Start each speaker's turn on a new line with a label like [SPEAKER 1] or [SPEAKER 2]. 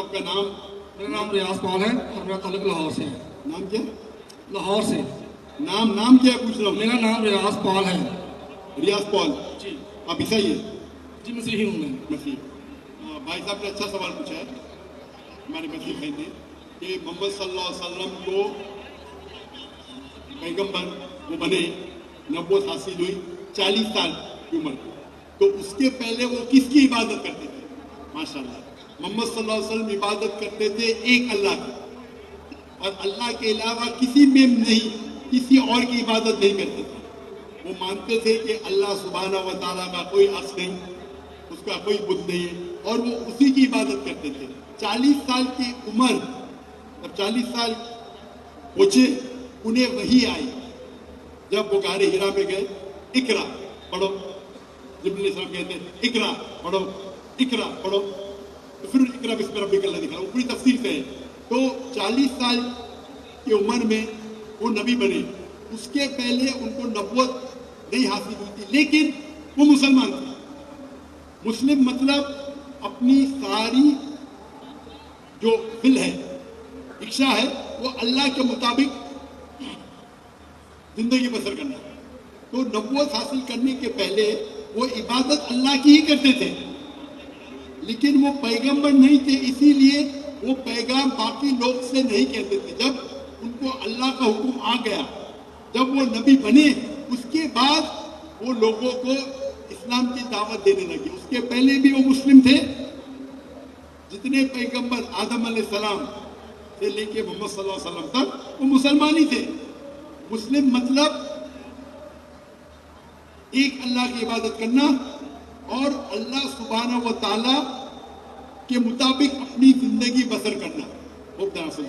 [SPEAKER 1] आपका नाम?
[SPEAKER 2] मेरा नाम रियाज पॉल है और मेरा ताल्लुक लाहौर से है।
[SPEAKER 1] नाम क्या?
[SPEAKER 2] लाहौर से।
[SPEAKER 1] नाम क्या है पूछ रहा हूँ।
[SPEAKER 2] मेरा नाम रियाज पॉल है।
[SPEAKER 1] रियाज पॉल
[SPEAKER 2] जी
[SPEAKER 1] आप ईसाई है?
[SPEAKER 2] जी मसीही हूँ मैं।
[SPEAKER 1] मसीह। भाई साहब ने अच्छा सवाल पूछा है हमारे मसीह भाई ने कि मोहम्मद सल्लल्लाहु अलैहि वसल्लम को पैगंबर वो बने, नबूवत हासिल हुई 40 साल की उम्र, तो उसके पहले वो किसकी इबादत करते थे? माशाल्लाह, मोहम्मद सल्लल्लाहु अलैहि वसल्लम इबादत करते थे एक अल्लाह की, और अल्लाह के अलावा किसी में नहीं, किसी और की इबादत नहीं करते थे। वो मानते थे कि अल्लाह सुब्हानहू व तआला का कोई अक्स नहीं, उसका कोई बुत नहीं है, और वो उसी की इबादत करते थे। 40 साल की उम्र, जब 40 साल पहुंचे, उन्हें वही आई। जब वो गारे हिरा में गए, इकरा पढ़ो, जिब्रील साहब कहते हैं इकरा पढ़ो, इकरा पढ़ो, तो फिर इकरा बिस्मिल्लाह रब्बिकल लज़ी खलक़, वो पूरी तफसीर से है। तो 40 साल की उम्र में वो नबी बने। उसके पहले उनको नबूवत नहीं हासिल हुई थी, लेकिन वो मुसलमान थे। मुस्लिम मतलब अपनी सारी जो दिल है, इच्छा है, वो अल्लाह के मुताबिक जिंदगी बसर करना। तो नबूवत हासिल करने के पहले वो इबादत अल्लाह की ही करते थे, लेकिन वो पैगंबर नहीं थे, इसीलिए वो पैगाम बाकी लोग से नहीं कहते थे। जब उनको अल्लाह का हुक्म आ गया, जब वो नबी बने, उसके बाद वो लोगों को इस्लाम की दावत देने लगे। उसके पहले भी वो मुस्लिम थे। जितने पैगंबर आदम अलैहिस्सलाम से लेके मोहम्मद सल्लल्लाहु अलैहि वसल्लम तक वो मुसलमान ही थे। मुस्लिम मतलब एक अल्लाह की इबादत करना और अल्लाह सुब्हानहू व तआला के मुताबिक अपनी जिंदगी बसर करना। खूब तरह से